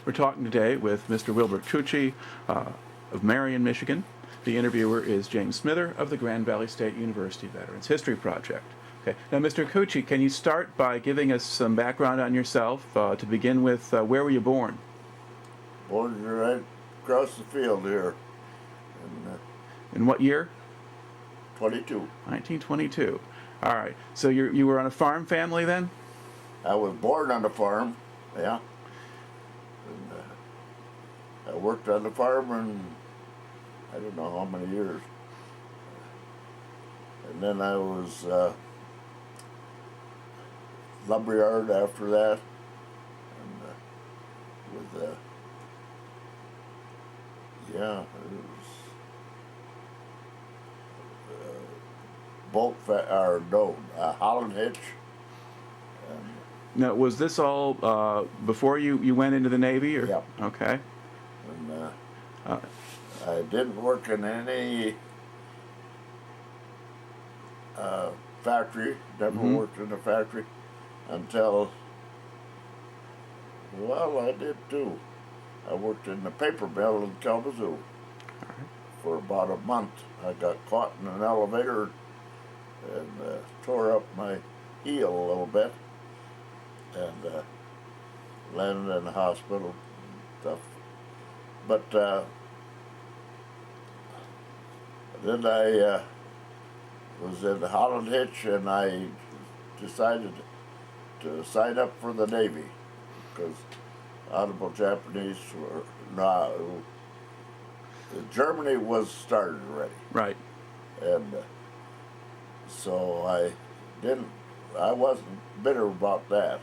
We're talking today with Mr. Wilbert Koetje of Marion, Michigan. The interviewer is James Smither of the Grand Valley State University Veterans History Project. Okay. Now, Mr. Koetje, can you start by giving us some background on yourself? To begin with, where were you born? Born right across the field here In what year? 22. 1922. All right. So you were on a farm family then? I was born on a farm, yeah. And, I worked on the farm and I don't know how many years. And then I was lumberyard after that. And with yeah, it was Holland hitch. And Now, was this all before you went into the Navy? Or? Yep. Okay. And I didn't work in any factory, never worked in a factory until, well, I did too. I worked in the paper mill in Kalamazoo for about a month. I got caught in an elevator and tore up my heel a little bit and landed in the hospital and stuff. But then I was in Holland Hitch and I decided to sign up for the Navy because honorable Japanese were not. Germany was started already. Right. And so I wasn't bitter about that,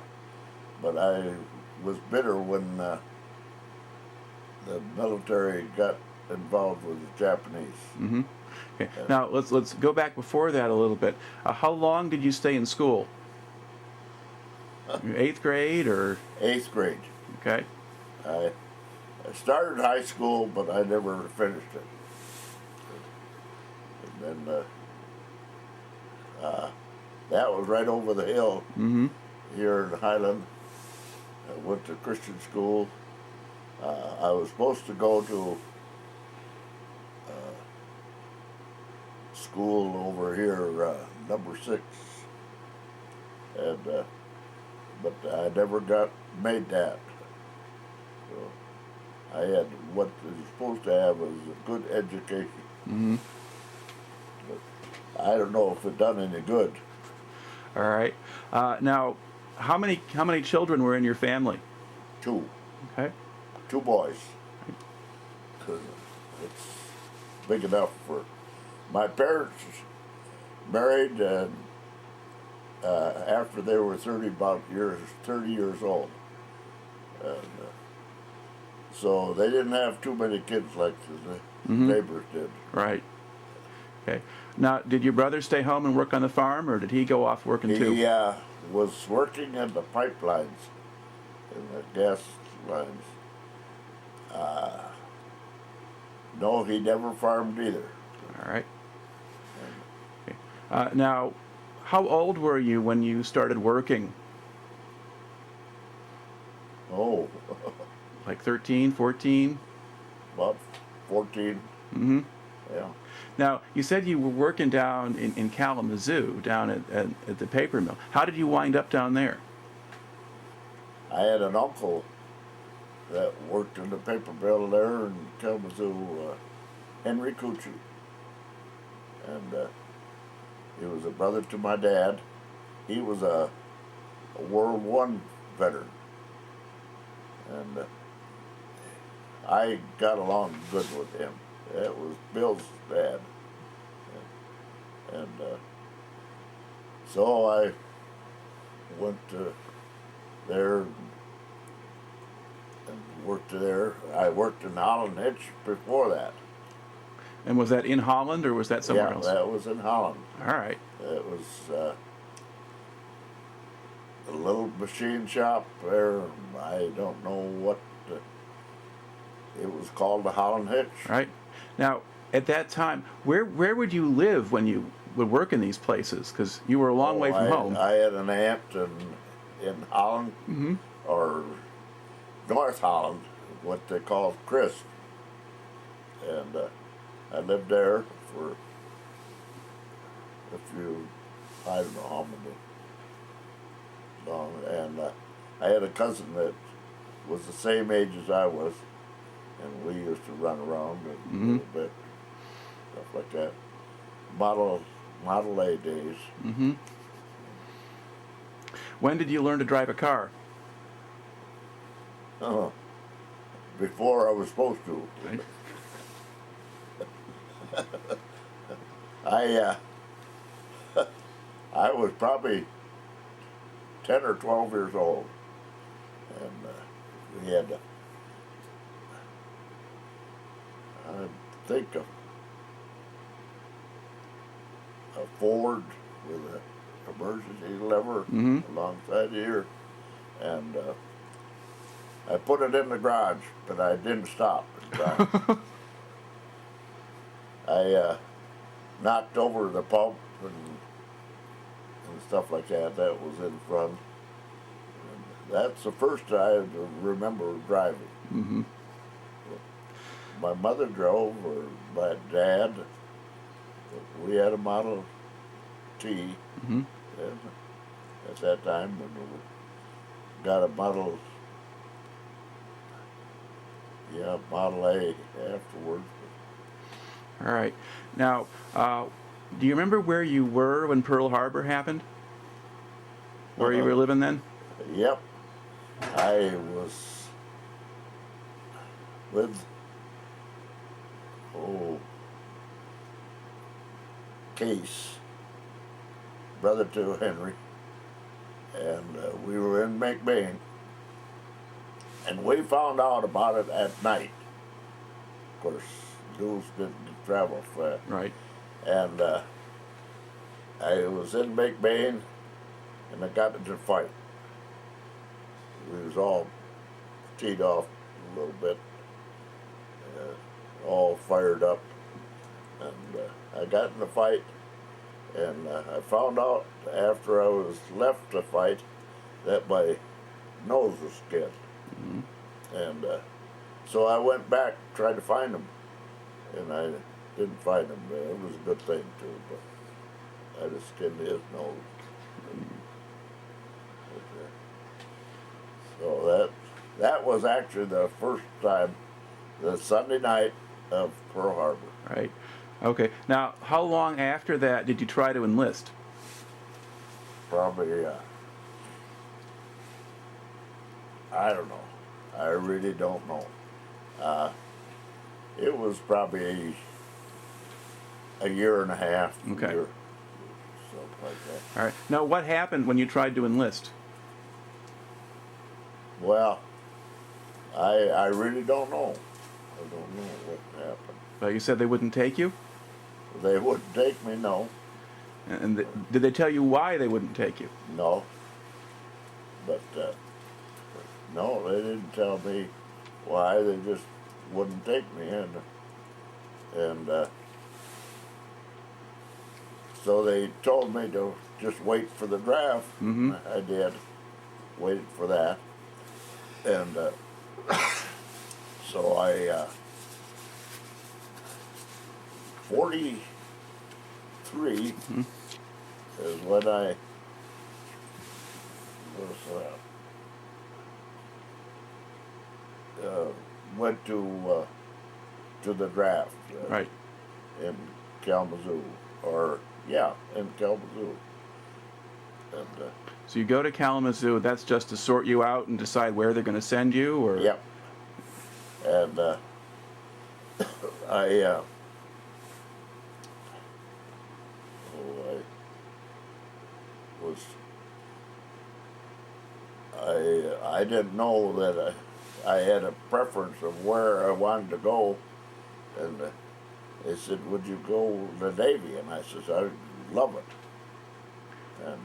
but I was bitter when the military got involved with the Japanese. Mm-hmm. Okay. Now let's go back before that a little bit. How long did you stay in school? 8th grade or? 8th grade. Okay. I started high school, but I never finished it. And then that was right over the hill here in Highland. I went to Christian school. I was supposed to go to school over here, number 6, and but I never made that. So I had what you're supposed to have was a good education. Mm-hmm. But I don't know if it done any good. All right. Now, how many children were in your family? 2. Okay. 2 boys. It's big enough for my parents married and after they were 30 years old. And so they didn't have too many kids like the neighbors did. Right. Okay. Now, did your brother stay home and work on the farm, or did he go off working too? He was working in the pipelines, in the gas lines. No, he never farmed either. All right. Okay. Now, how old were you when you started working? Oh, Like 13, 14? about 14. Mm-hmm. Yeah. Now, you said you were working down in Kalamazoo, down at the paper mill. How did you wind up down there? I had an uncle that worked in the paper mill there in Kalamazoo, Henry Koetje. And he was a brother to my dad. He was a World War veteran. And I got along good with him. It was Bill's dad. And so I went there and worked there. I worked in Holland Hitch before that. And was that in Holland, or was that somewhere else? Yeah, that was in Holland. All right. It was a little machine shop there. I don't know what it was called, the Holland Hitch. Right. Now, at that time, where would you live when you would work in these places? Because you were a long way from home. I had an aunt in Holland, or North Holland, what they call Chris, and I lived there for I don't know how many long, and I had a cousin that was the same age as I was, and we used to run around a little bit, stuff like that. Model A days. Mm-hmm. When did you learn to drive a car? Before I was supposed to. Right. I was probably 10 or 12 years old, and we had, I think, a Ford with an emergency lever alongside here, and I put it in the garage, but I didn't stop in time. I knocked over the pump and stuff like that. That was in front. And that's the first I remember driving. Mm-hmm. My mother drove, or my dad. We had a Model T and at that time, and we got a Model A afterwards. All right. Now, do you remember where you were when Pearl Harbor happened? Where you were living then? Yep. I was with, Case, brother to Henry, and we were in McBain, and we found out about it at night. Of course, news didn't travel fast. Right. And I was in McBain, and I got into a fight. We was all teed off a little bit, all fired up, and I got in a fight, and I found out after I was left to fight that my nose was skinned. And so I went back, tried to find him, and I didn't find him. It was a good thing too, but I just skinned his nose. So that was actually the first time, the Sunday night of Pearl Harbor. Right. Okay. Now, how long after that did you try to enlist? Probably, I don't know. I really don't know. It was probably a year and a half. Okay. Year, something like that. All right. Now, what happened when you tried to enlist? Well, I really don't know. I don't know what happened. Well, you said they wouldn't take you? They wouldn't take me, no. And did they tell you why they wouldn't take you? No. But, no, they didn't tell me why. They just wouldn't take me. And so they told me to just wait for the draft. I did. Waited for that. And so I, 43 is when I went to the draft. Right. In Kalamazoo, in Kalamazoo. And So you go to Kalamazoo. That's just to sort you out and decide where they're going to send you, or? yep. And I I didn't know that I had a preference of where I wanted to go, and they said, "Would you go to the Navy?" And I said, "I love it," and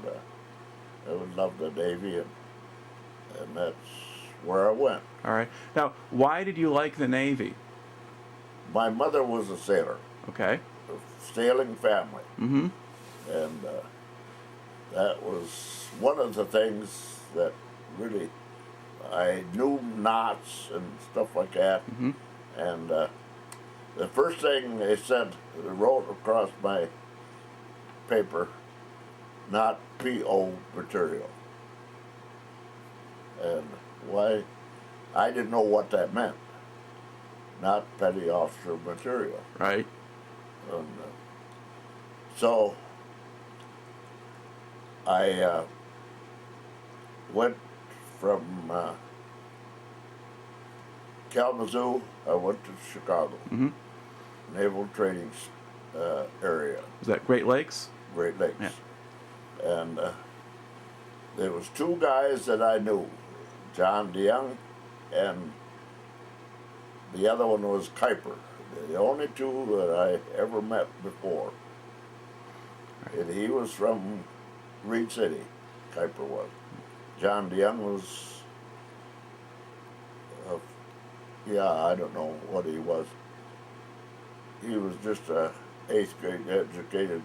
I would love the Navy, and that's where I went. All right. Now, why did you like the Navy? My mother was a sailor, Okay. a sailing family, Mm-hmm. and that was one of the things that really I knew knots and stuff like that. Mm-hmm. And the first thing they said, they wrote across my paper, not PO material. And why? I didn't know what that meant. Not petty officer material. Right. And, so I went from Kalamazoo, I went to Chicago, Mm-hmm. Naval Training Area, Is that Great Lakes? Great Lakes. Yeah. And there was two guys that I knew, John DeYoung, and the other one was Kuiper. The only two that I ever met before. Right. And he was from Reed City, Kuiper was. John DeYoung was, I don't know what he was. He was just a 8th grade educated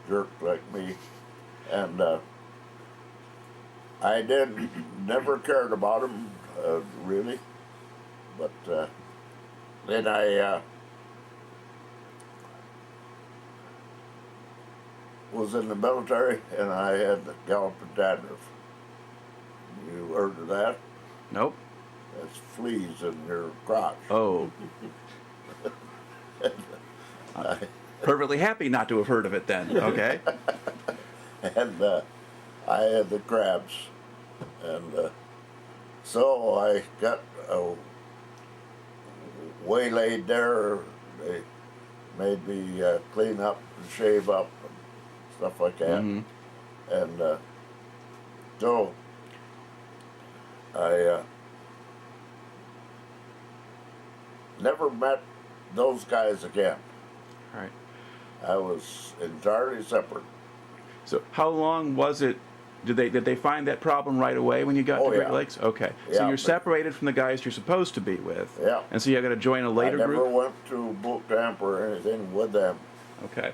jerk like me. And I never cared about him, really. But then I was in the military, and I had the galloping dandruff. You heard of that? Nope. That's fleas in your crotch. Oh. Perfectly happy not to have heard of it then. Okay. And I had the crabs, and so I got waylaid there. They made me clean up and shave up and stuff like that. Mm-hmm. And so I never met those guys again. All right. I was entirely separate. So how long was it? Did they find that problem right away when you got to Great yeah. Lakes? Okay. So Yeah, you're but- separated from the guys you're supposed to be with. Yeah. And so you got to join a later I never group? went to boot camp or anything with them. Okay.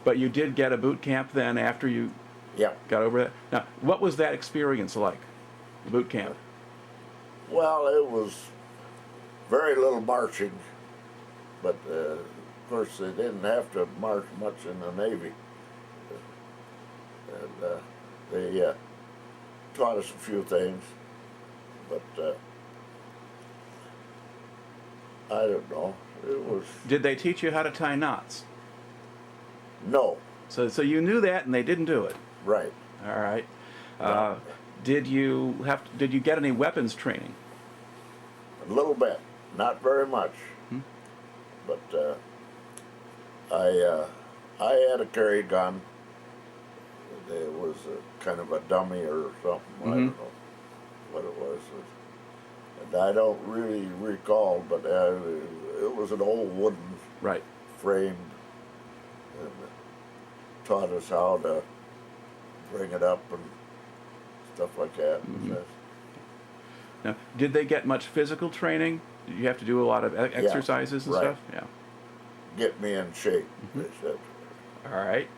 But you did get a boot camp then after you Yeah. got over that? Now, what was that experience like, the boot camp? Well, it was very little marching, but of course they didn't have to march much in the Navy. And they taught us a few things, but I don't know. It was Did they teach you how to tie knots? no, So you knew that and they didn't do it. right. All right. No. Did you get any weapons training? A little bit, not very much, but I had a carry gun. It was a kind of a dummy or something. I don't know what it was. And I don't really recall, but it was an old wooden Right. frame, and taught us how to bring it up and stuff like that. Now, did they get much physical training? Did you have to do a lot of exercises and right. stuff? Yeah. Get me in shape, they said. All right.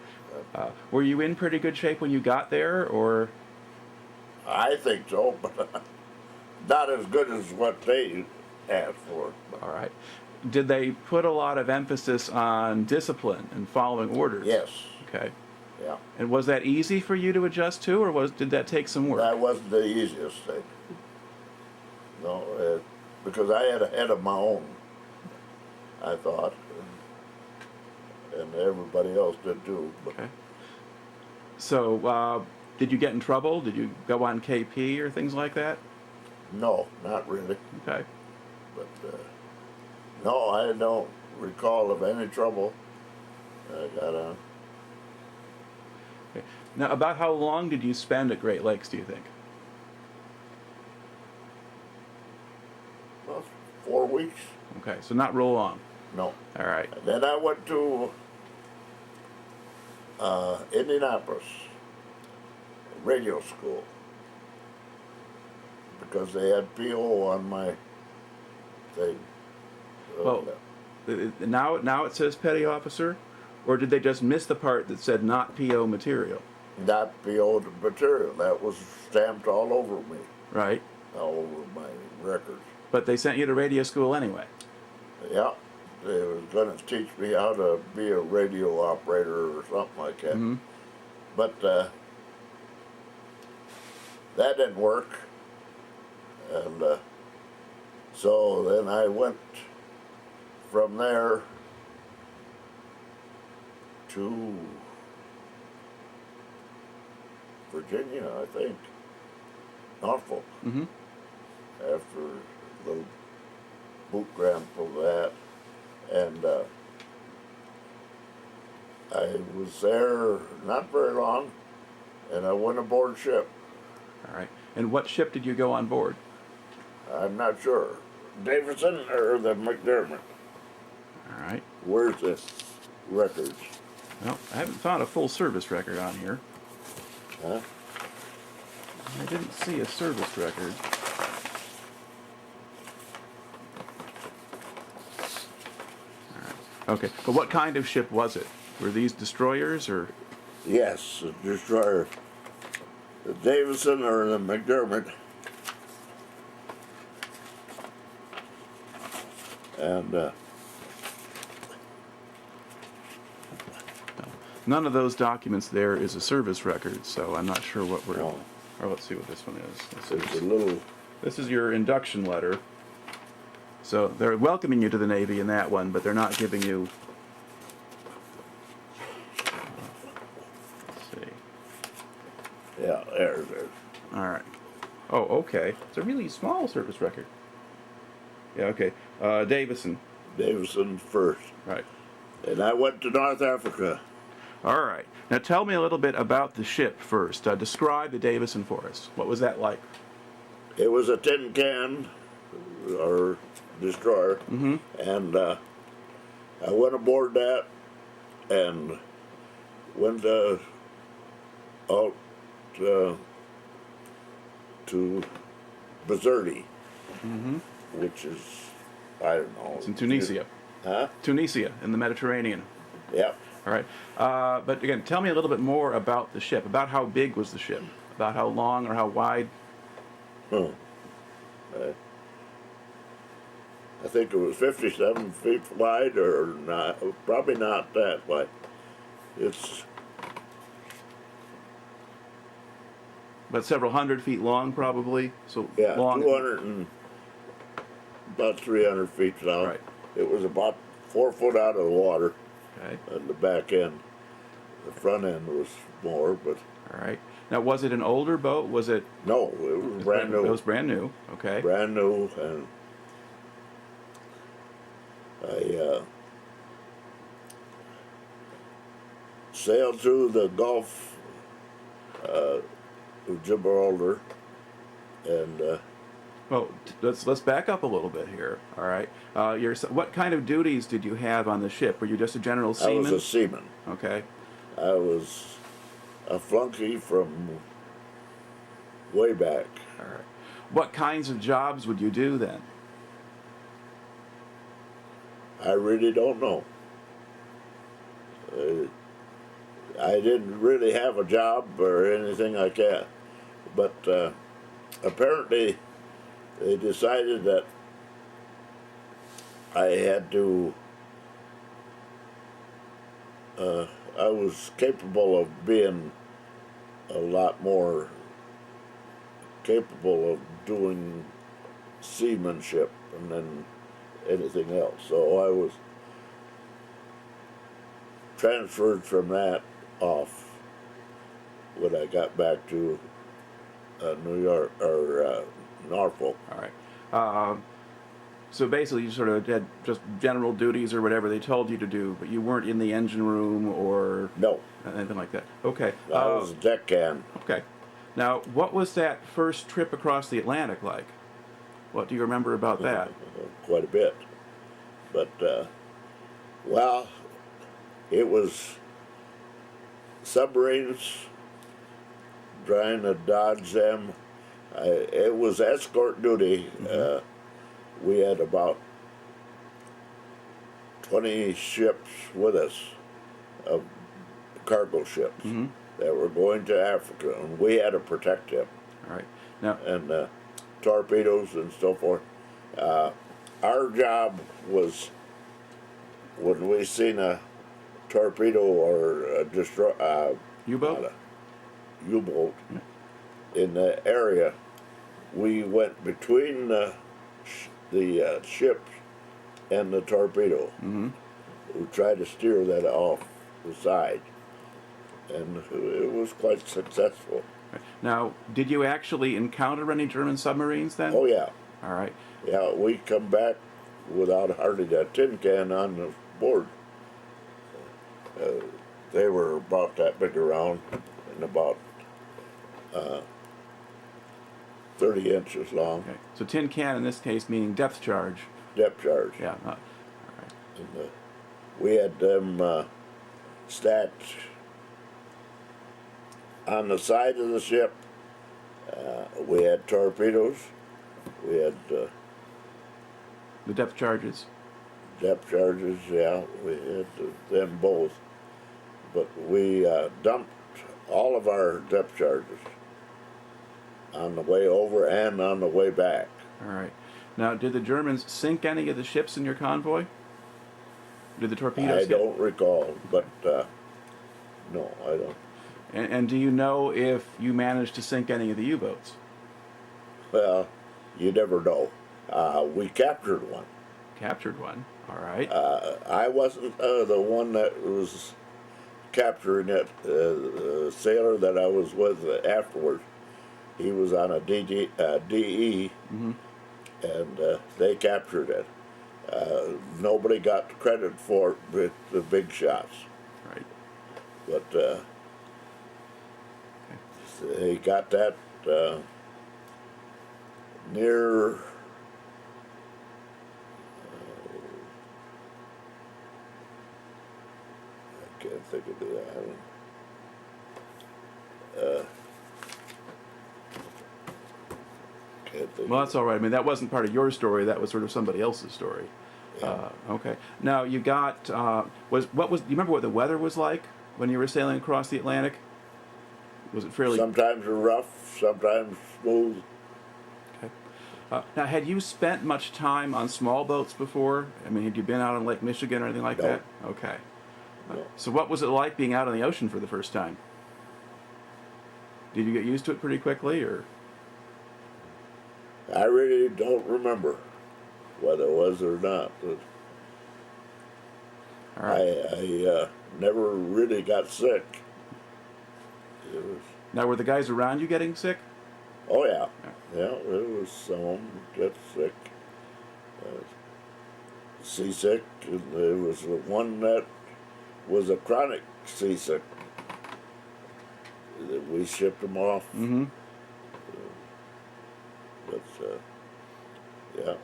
Were you in pretty good shape when you got there, or? I think so, but not as good as what they asked for. All right. Did they put a lot of emphasis on discipline and following orders? Yes, Okay. yeah. And was that easy for you to adjust to, or did that take some work? That wasn't the easiest thing. No, because I had a head of my own, I thought, and everybody else did too. But Okay. So, did you get in trouble? Did you go on KP or things like that? no, not really. Okay. But no, I don't recall of any trouble I got on. Okay. Now, about how long did you spend at Great Lakes, do you think? Well, 4 weeks. Okay, so not real long. No. All right. Then I went to Indianapolis radio school because they had PO on my thing. So, Well, now it says petty officer, or did they just miss the part that said not PO material? not PO material. That was stamped all over me. Right. all over my records. But they sent you to radio school anyway. Yeah, they was going to teach me how to be a radio operator or something like that. Mm-hmm. But that didn't work. And so then I went from there to Virginia, I think, Norfolk, Mm-hmm. after a little boot camp of that. And I was there not very long, and I went aboard ship. All right. And what ship did you go on board? I'm not sure. Davison or the McDermott? All right. Where's the records? Well, I haven't found a full service record on here. Huh? I didn't see a service record. All right. Okay. But what kind of ship was it? Were these destroyers or? Yes, the destroyer. The Davison or the McDermott. And None of those documents there is a service record, so I'm not sure what we're. No. Or let's see what this one is. it's a little. This is your induction letter. So they're welcoming you to the Navy in that one, but they're not giving you. Let's see. Yeah, there. All right. Oh, okay. It's a really small service record. Yeah. Okay. Davison. Davison first. Right. And I went to North Africa. All right. Now tell me a little bit about the ship first. Describe the Davison for us. What was that like? It was a tin can, or destroyer, Mm-hmm. and I went aboard that and went out to Bizerti, Mm-hmm. which is, I don't know. It's in Tunisia. Huh? Tunisia in the Mediterranean. Yep. All right. But again, tell me a little bit more about the ship. About how big was the ship? About how long or how wide? I think it was 57 feet wide, or not, probably not that wide. It's, About several hundred feet long, probably. So yeah, long. 200 and about 300 feet long. Right. It was about 4 foot out of the water Okay. at the back end. The front end was more, but All right. Now, was it an older boat? Was it? no, it was brand new. It was brand new. Okay. Brand new, and I sailed through the Gulf of Gibraltar, and Well, let's back up a little bit here. All right. What kind of duties did you have on the ship? Were you just a general I seaman? was a seaman. Okay. I was a flunky from way back. All right. What kinds of jobs would you do then? I really don't know. I didn't really have a job or anything like that, but apparently they decided that I had to. I was capable of being a lot more capable of doing seamanship and then anything else. So I was transferred from that off when I got back to New York or Norfolk. All right. So basically, you sort of had just general duties or whatever they told you to do, but you weren't in the engine room or No, anything like that. Okay. I was a deckhand. Okay. Now, what was that first trip across the Atlantic like? What do you remember about that? Quite a bit. But, well, it was submarines, trying to dodge them. It was escort duty. Mm-hmm. We had about 20 ships with us, of cargo ships, Mm-hmm. that were going to Africa, and we had to protect them. All right. Now, And torpedoes and so forth. Our job was when we seen a torpedo or a U-boat? U-boat in the area, we went between the ship and the torpedo. Mm-hmm. We tried to steer that off the side, and it was quite successful. Now, did you actually encounter any German submarines then? Oh yeah, All right. yeah. We come back without hardly a tin can on the board. They were about that big around and about 30 inches long. Okay. So tin can in this case meaning depth charge. Depth charge. Yeah. And, we had them stacked on the side of the ship. We had torpedoes. We had The depth charges. depth charges. Yeah, we had them both. But we dumped all of our depth charges on the way over and on the way back. All right. Now, did the Germans sink any of the ships in your convoy? Did the torpedoes I don't recall, but no, I don't. And do you know if you managed to sink any of the U-boats? Well, you never know. We captured one. Captured one. All right. I wasn't the one that was capturing it. The sailor that I was with afterwards, he was on a DE, Mm-hmm. and they captured it. Nobody got the credit for it with the big shots, Right. but they got that near. I can't think of the island. Can't think Well, of that's all right. I mean, that wasn't part of your story. That was sort of somebody else's story. Yeah. Okay. Now you got do you remember what the weather was like when you were sailing across the Atlantic? Was it fairly? Sometimes rough, sometimes smooth. Okay. Now, had you spent much time on small boats before? I mean, had you been out on Lake Michigan or anything like No. that? Okay. No. So, what was it like being out on the ocean for the first time? Did you get used to it pretty quickly, or? I really don't remember whether it was or not. But All right. I never really got sick. It was, Now, were the guys around you getting sick? oh yeah, yeah. There was some get sick, seasick, and there was one that was a chronic seasick. We shipped him off, Mm-hmm. but yeah.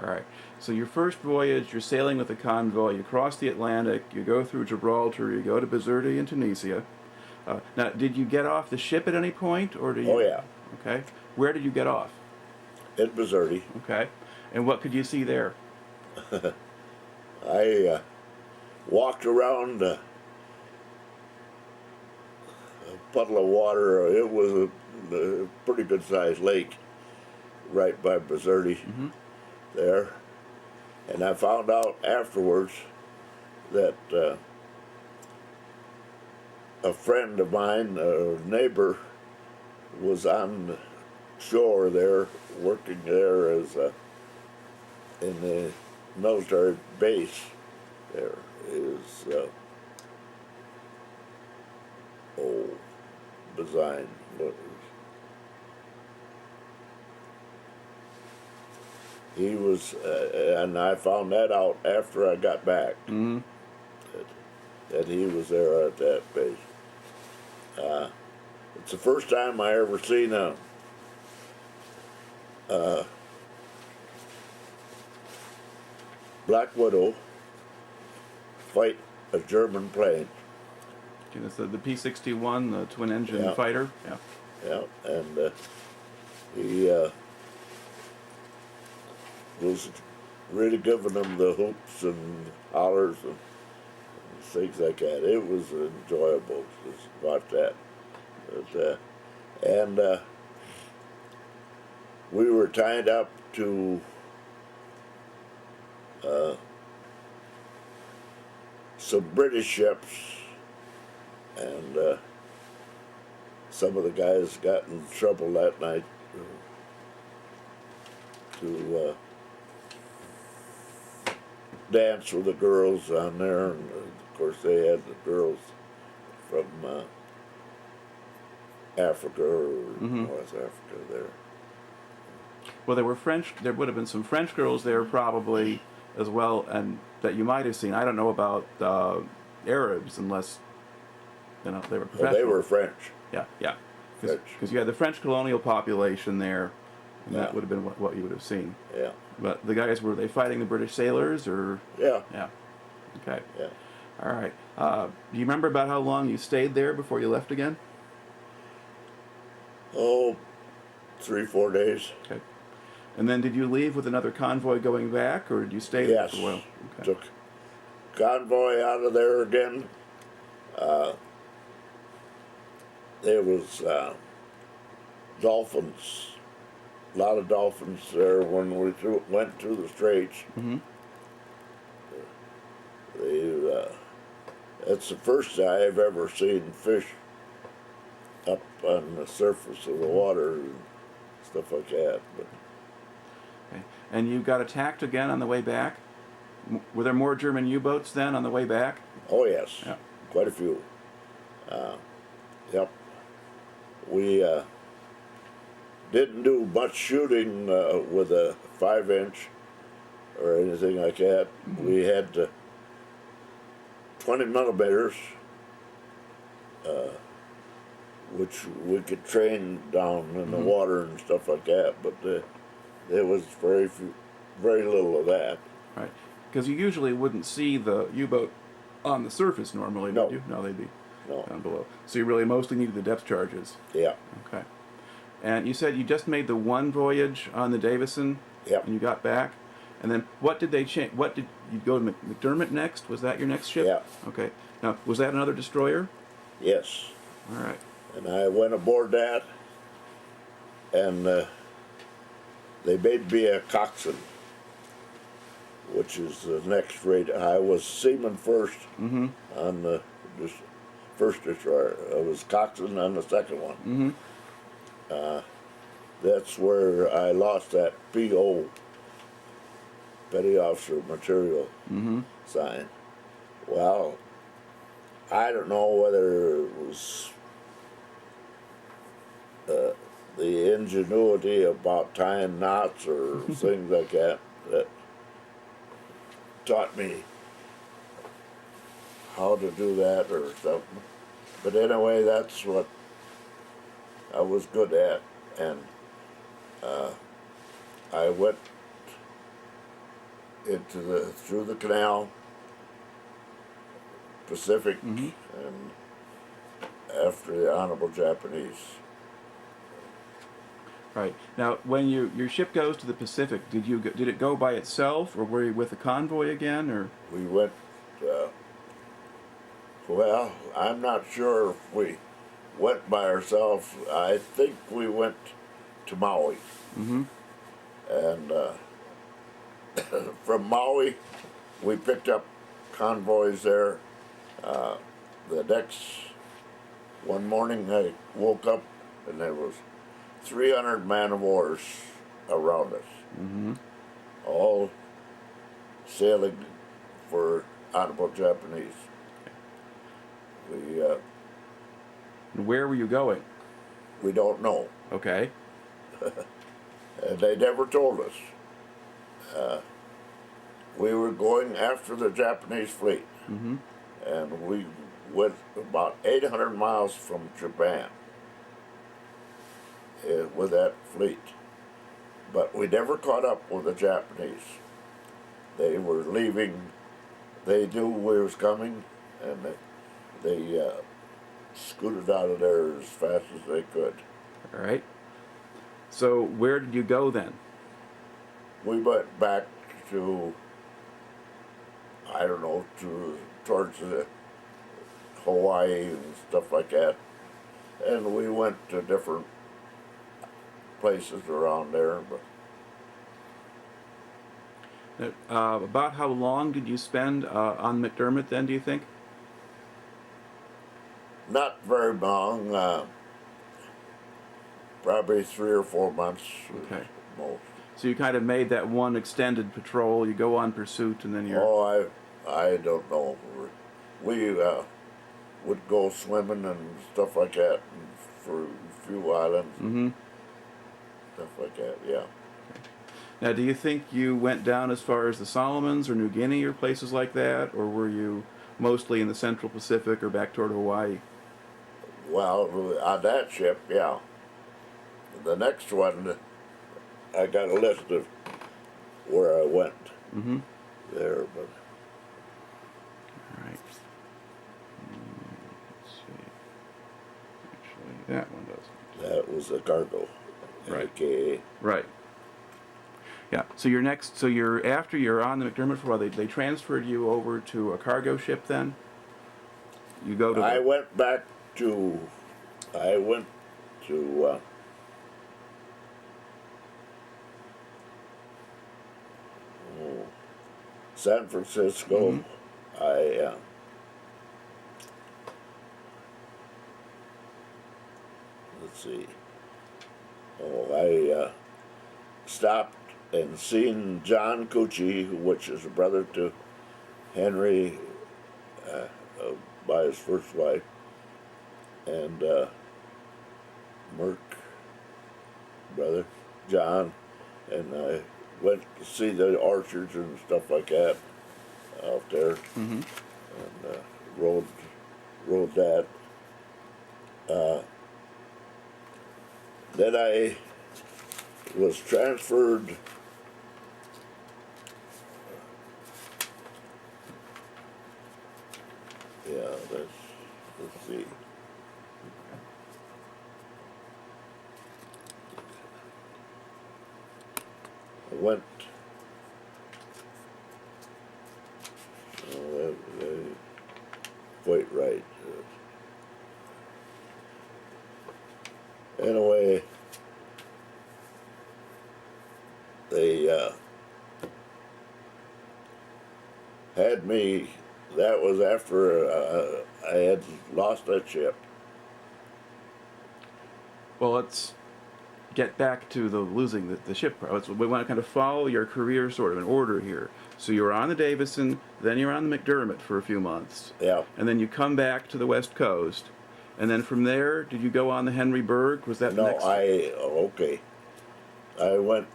All right. So your first voyage, you're sailing with a convoy. You cross the Atlantic. You go through Gibraltar. You go to Bizerte in Tunisia. Now, did you get off the ship at any point, or do you? Oh yeah, Okay. Where did you get off? in Bizerte. Okay. And what could you see there? I walked around a puddle of water. It was a pretty good sized lake right by Bizerte there. And I found out afterwards that a friend of mine, a neighbor, was on the shore there, working there as in the military base. There is design. He was, and I found that out after I got back. Mm-hmm. That he was there at that base. It's the first time I ever seen a Black Widow fight a German plane. Okay, that's the P-61, the twin-engine Yeah. fighter. Yeah. Yeah, and he was really giving them the hoops and hollers and things like that. It was enjoyable to watch that. But, and we were tied up to some British ships, and some of the guys got in trouble that night to dance with the girls on there, and of course they had the girls from Africa or North Africa there. Well, there were French. There would have been some French girls there probably as well, and that you might have seen. I don't know about Arabs unless they were professional. Well, they were French. Yeah, yeah. French. Because you had the French colonial population there, and Yeah. that would have been what you would have seen. Yeah. But the guys, were they fighting the British sailors or? Yeah. Yeah. Okay. Yeah. All right. Do you remember about how long you stayed there before you left again? Oh, 3-4 days. Okay. And then did you leave with another convoy going back, or did you stay there Yes. for a while? Okay. Took convoy out of there again. There was dolphins, a lot of dolphins there when we went through the straits. Mm-hmm. It's the first I've ever seen fish up on the surface of the water and stuff like that. But Okay. And you got attacked again on the way back? Were there more German U-boats then on the way back? oh yes, Yeah. quite a few. Yep. We didn't do much shooting with a 5-inch or anything like that. Mm-hmm. We had 20 millimeters, which we could train down in the water and stuff like that. But there was very little of that. Right. Because you usually wouldn't see the U-boat on the surface normally, No. would you? No, they'd be No. down below. So you really mostly needed the depth charges. Yeah. Okay. And you said you just made the one voyage on the Davison, Yep. and you got back. And then what did they change? What did you go to McDermott next? Was that your next ship? Yeah. Okay. Now, was that another destroyer? Yes. All right. And I went aboard that, and they made me a coxswain, which is the next rate. I was seaman first on the first destroyer. I was coxswain on the second one. That's where I lost that PO, Petty Officer Material sign. Well, I don't know whether it was the ingenuity about tying knots or things like that that taught me how to do that or something. But anyway, that's what I was good at, and I went through the canal, Pacific, and after the Honorable Japanese. Right. Now, when your ship goes to the Pacific, did it go by itself, or were you with a convoy again, or? We went, well, I'm not sure if we went by ourselves. I think we went to Maui. And from Maui, we picked up convoys there. The next one morning, I woke up and there was 300 man-of-wars around us, all sailing for Honorable Japanese. Where were you going? We don't know, Okay. and they never told us. We were going after the Japanese fleet, and we went about 800 miles from Japan with that fleet. But we never caught up with the Japanese. They were leaving. They knew we was coming, and they scooted out of there as fast as they could. All right. So where did you go then? We went back to, I don't know, towards Hawaii and stuff like that. And we went to different places around there, but About how long did you spend on McDermott then, do you think? not very long. Probably 3 or 4 months. Okay. Most. So you kind of made that one extended patrol, you go on pursuit, and then you're... Oh, I don't know. We would go swimming and stuff like that for a few islands. Mm-hmm. Stuff like that, yeah. Now, do you think you went down as far as the Solomons or New Guinea or places like that, or were you mostly in the Central Pacific or back toward Hawaii? Well, on that ship, yeah. The next one, I got a list of where I went Mm-hmm. there, but All right. Let's see. Actually, that one doesn't. that was a cargo. Right. AKA. Right. Yeah. So you're after you're on the McDermott for a while, they transferred you over to a cargo ship then? You go to I the, went back to, I went to, San Francisco. Mhm. Let's see. I stopped and seen John Koetje, which is a brother to Henry by his first wife, and Merck, brother, John, and I went to see the orchards and stuff like that out there, Mm-hmm. and rode that. Then I was transferred. Yeah, let's see. I went. Oh, quite right. Anyway, they had me. That was after I had lost that ship. Well, let's get back to the losing the ship part. We want to kind of follow your career sort of in order here. So you were on the Davison, then you're on the McDermott for a few months. Yeah. And then you come back to the West Coast. And then from there, did you go on the Henry Byrd? Was that No, next? okay. I went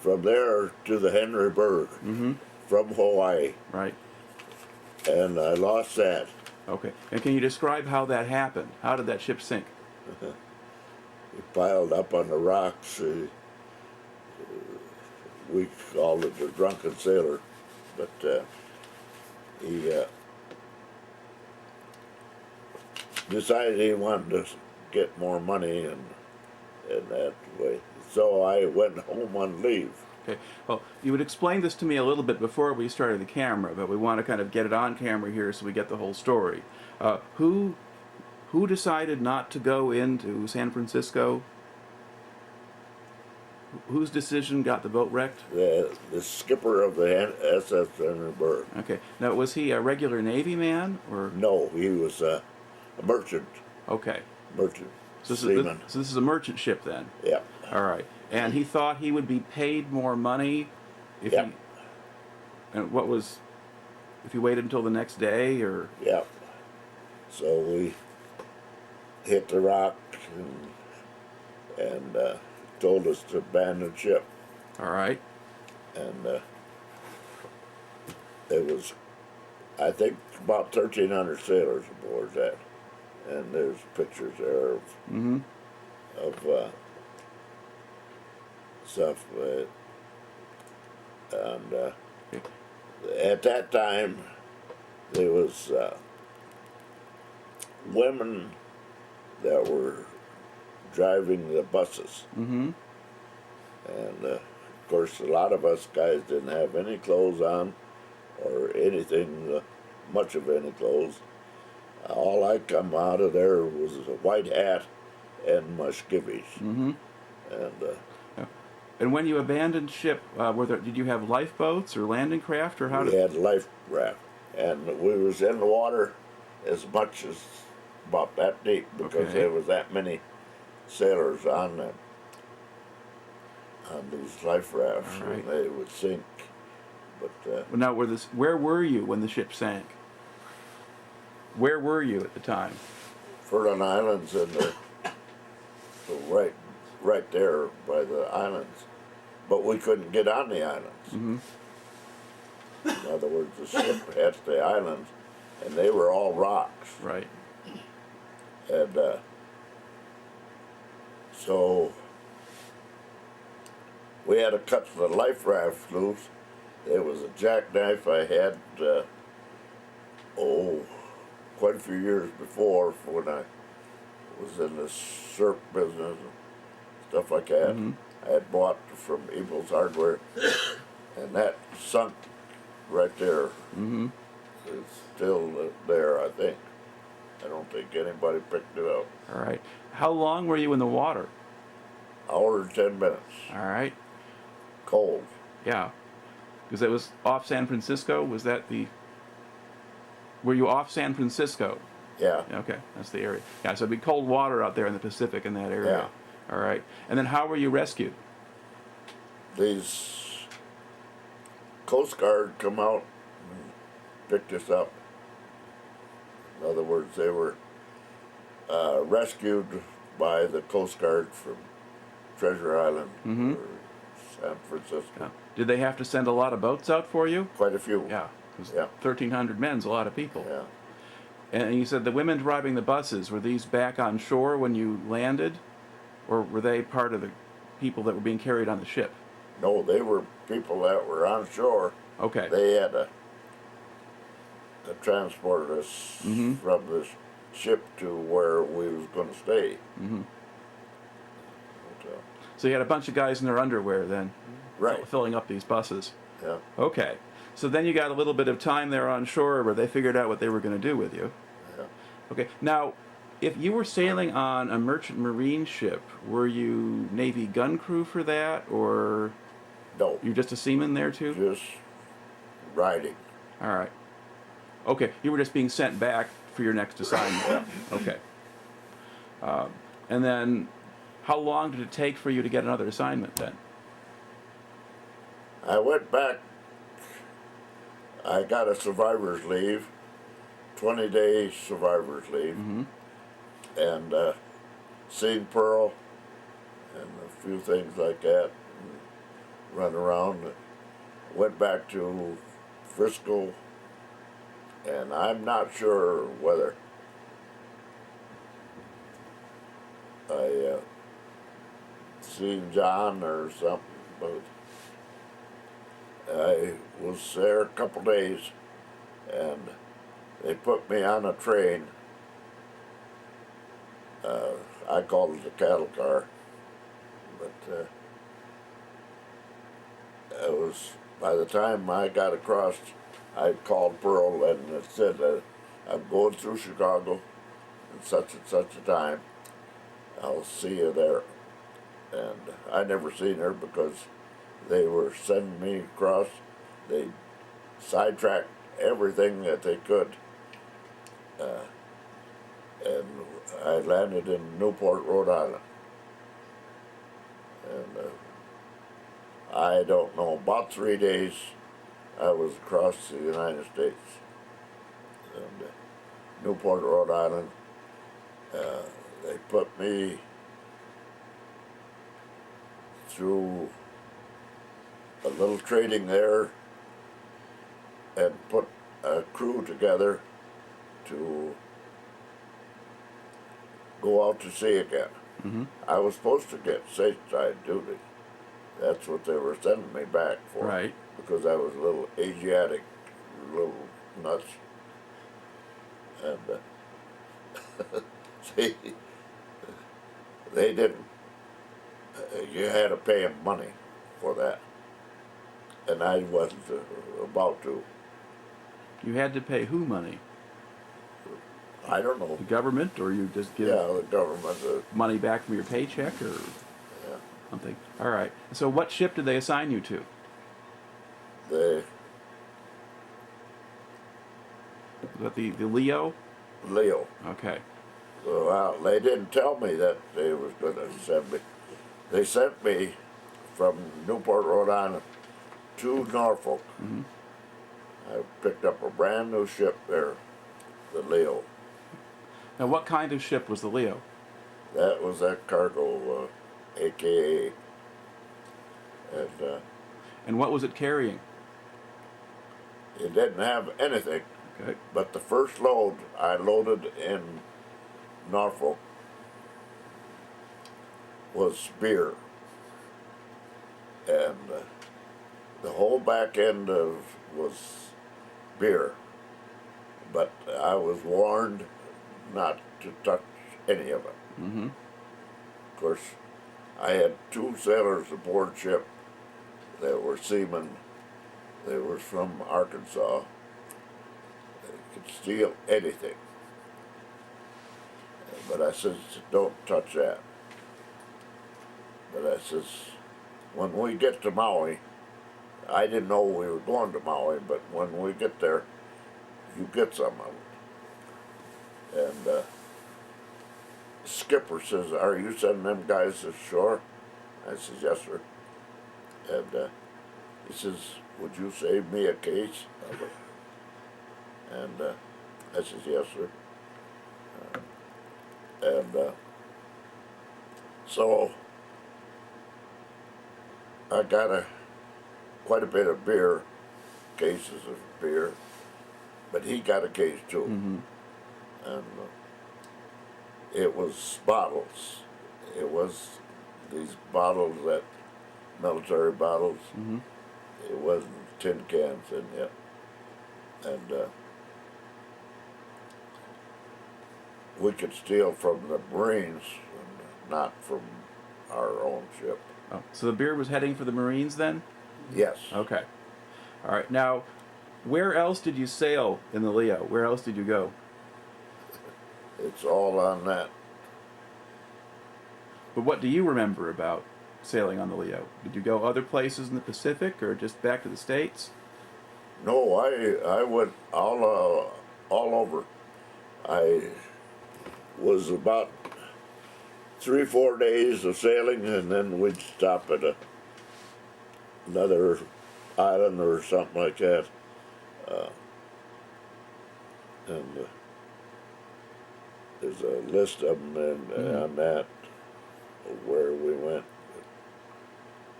from there to the Henry Byrd Mm-hmm. from Hawaii, Right. and I lost that. Okay. And can you describe how that happened? How did that ship sink? He piled up on the rocks. We called it the drunken sailor, but he decided he wanted to get more money and that way. So I went home on leave. Okay. Well, you would explain this to me a little bit before we started the camera, but we want to kind of get it on camera here so we get the whole story. Who decided not to go into San Francisco? Whose decision got the boat wrecked? The skipper of the SS Henry Byrd. Okay. Now, was he a regular Navy man or? No, he was a merchant. Okay. Merchant. So Seaman. this is a merchant ship then. Yeah. All right. And he thought he would be paid more money if Yeah. he. And what was, if he waited until the next day or? Yeah. So we hit the rock and told us to abandon ship. All right. And it was, I think, about 1,300 sailors aboard that. And there's pictures there of, Mm-hmm. of stuff. And at that time, there was women that were driving the buses. Mm-hmm. And of course, a lot of us guys didn't have any clothes on or anything, much of any clothes. All I come out of there was a white hat and my skivvies. Mm-hmm. And Yeah. And when you abandoned ship, did you have lifeboats or landing craft, or how we did? had life raft, and we was in the water as much as about that deep because Okay. there was that many sailors on these life rafts, All right. and they would sink. But Well, now, where were you when the ship sank? Where were you at the time? Furlan Islands and the right there by the islands, but we couldn't get on the islands. Mm-hmm. In other words, the ship had the islands, and they were all rocks. Right. And so we had to cut the life raft loose. There was a jackknife I had, quite a few years before when I was in the surf business and stuff like that. Mm-hmm. I had bought from Eagles Hardware, and that sunk right there. Mm-hmm. It's still there, I think. I don't think anybody picked it up. All right. How long were you in the water? Hour and 10 minutes. All right. Cold. Yeah. Because it was off San Francisco. Was that the? Were you off San Francisco? Yeah. Okay, that's the area. Yeah, so it'd be cold water out there in the Pacific in that area. Yeah. All right. And then how were you rescued? These Coast Guard come out and picked us up. In other words, they were rescued by the Coast Guard from Treasure Island Mm-hmm. or San Francisco. Yeah. Did they have to send a lot of boats out for you? Quite a few. Yeah. 'Cause Yeah. 1,300 men's a lot of people. Yeah. And you said the women driving the buses, were these back on shore when you landed? Or were they part of the people that were being carried on the ship? No, they were people that were on shore. Okay. They had to transport us Mm-hmm. from the ship to where we was going to stay. Mm-hmm. Hotel. So you had a bunch of guys in their underwear then, Right. filling up these buses. Yeah. Okay. So then you got a little bit of time there on shore where they figured out what they were going to do with you. Yeah. Okay. Now, if you were sailing on a merchant marine ship, were you Navy gun crew for that, or No. you're just a seaman there too? Just riding. All right. Okay. You were just being sent back for your next assignment. Okay. And then, how long did it take for you to get another assignment then? I went back. I got a survivor's leave, 20-day survivor's leave, Mm-hmm. and seen Pearl and a few things like that. And run around. Went back to Frisco, and I'm not sure whether I seen John or something, but I was there a couple days, and they put me on a train. I called it the cattle car, but it was, by the time I got across, I called Pearl and it said I'm going through Chicago at such and such a time. I'll see you there. And I never seen her because they were sending me across. They sidetracked everything that they could. And I landed in Newport, Rhode Island. And I don't know, about 3 days I was across the United States. And Newport, Rhode Island, they put me through a little trading there and put a crew together to go out to sea again. Mm-hmm. I was supposed to get stateside duty. That's what they were sending me back for. Right. Because I was a little Asiatic, a little nuts. And see, they didn't. You had to pay them money for that. And I wasn't about to. You had to pay who money? I don't know. The government, or you just get Yeah, the government. money back from your paycheck, or Yeah. something? All right. So what ship did they assign you to? The Was that the Leo? Leo. Okay. So they didn't tell me that they was going to send me. They sent me from Newport, Rhode Island to Norfolk. Mm-hmm. I picked up a brand new ship there, the Leo. Now, what kind of ship was the Leo? That was that cargo, AKA. And what was it carrying? It didn't have anything, Okay. but the first load I loaded in Norfolk was beer. And the whole back end was beer. But I was warned not to touch any of it. Mm-hmm. Of course, I had 2 sailors aboard ship that were seamen. They were from Arkansas. They could steal anything. But I says, don't touch that. But I says, when we get to Maui, I didn't know we were going to Maui, but when we get there, you get some of it. And skipper says, are you sending them guys ashore? I says, yes, sir. And he says, would you save me a case of it? And I says, yes, sir. So I got quite a bit of beer, cases of beer, but he got a case too. Mm-hmm. And it was bottles. It was these bottles, that military bottles. Mm-hmm. It wasn't tin cans in it. And we could steal from the Marines, and not from our own ship. Oh, so the beer was heading for the Marines then? Yes. Okay. All right. Now, where else did you sail in the Leo? Where else did you go? It's all on that. But what do you remember about sailing on the Leo? Did you go other places in the Pacific, or just back to the States? No, I went all over. I was about 3-4 days of sailing, and then we'd stop at another island or something like that. And there's a list of them on that, where we went.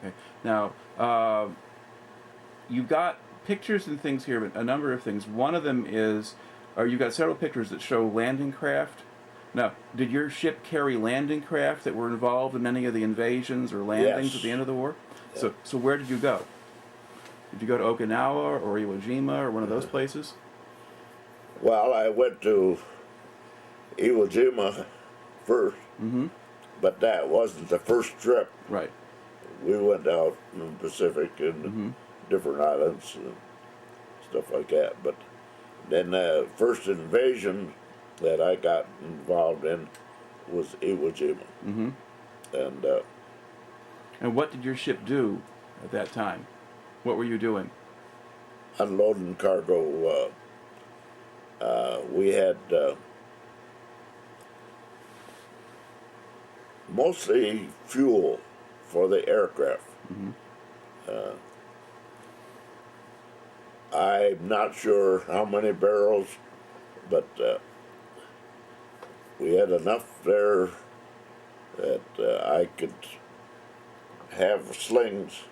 Okay. Now, you've got pictures and things here, but a number of things. One of them is, or you've got several pictures that show landing craft. Now, did your ship carry landing craft that were involved in any of the invasions or landings Yes. at the end of the war? Yeah. So where did you go? Did you go to Okinawa or Iwo Jima or one of those places? Well, I went to Iwo Jima first, Mm-hmm. but that wasn't the first trip. Right. We went out in the Pacific and Mm-hmm. different islands and stuff like that. But then the first invasion that I got involved in was Iwo Jima. Mm-hmm. And And what did your ship do at that time? What were you doing? unloading cargo, we had mostly fuel for the aircraft. Mm-hmm. I'm not sure how many barrels, but we had enough there that I could have slings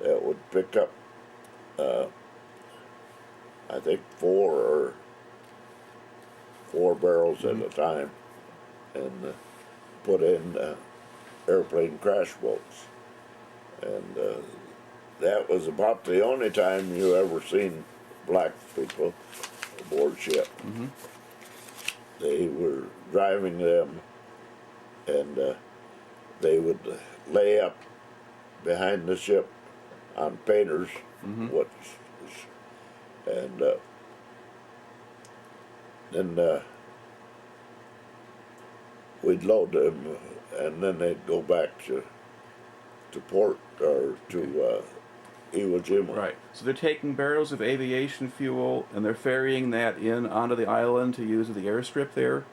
that would pick up, I think, 4 barrels at a time, and put in airplane crash boats. And that was about the only time you ever seen black people aboard ship. Mm-hmm. They were driving them, and they would lay up behind the ship on painters, Mm-hmm. and then we'd load them, and then they'd go back to port or to Iwo Jima. Right. So they're taking barrels of aviation fuel and they're ferrying that in onto the island to use at the airstrip there?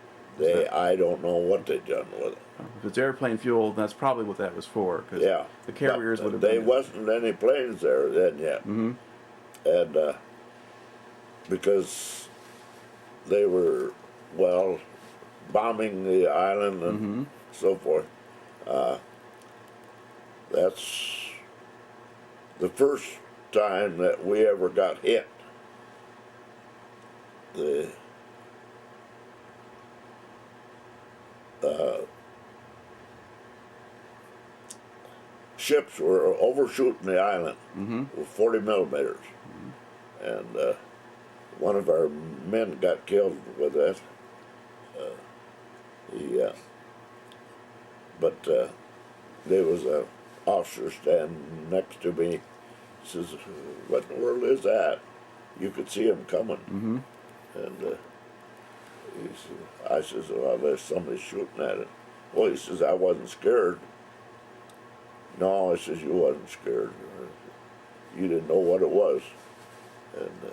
I don't know what they done with it. If it's airplane fuel, that's probably what that was for. Cause Yeah, the carriers would have There been. wasn't any planes there then yet, and because they were bombing the island and so forth. That's the first time that we ever got hit. The ships were overshooting the island with 40 millimeters, and one of our men got killed with that. But there was a officer standing next to me. He says, "What in the world is that?" You could see him coming, and I says, "Well, there's somebody shooting at it." Well, he says, "I wasn't scared." No, I says, "You wasn't scared. You didn't know what it was." And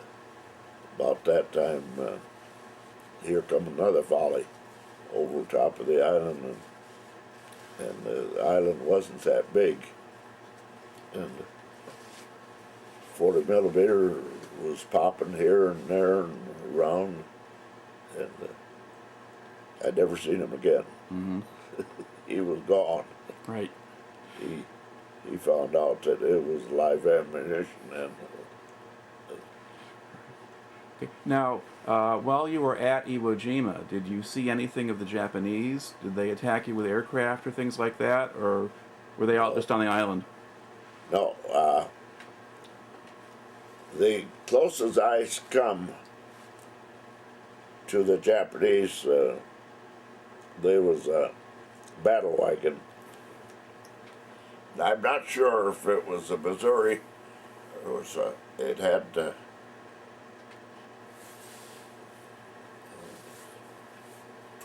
about that time, here come another volley over top of the island, and the island wasn't that big, and 40 millimeter was popping here and there and around, and I'd never seen him again. He was gone. Right. He found out that it was live ammunition, and Okay. Now, while you were at Iwo Jima, did you see anything of the Japanese? Did they attack you with aircraft or things like that, or were they all just on the island? no, the closest I come to the Japanese, there was a battle wagon. I'm not sure if it was a Missouri. It had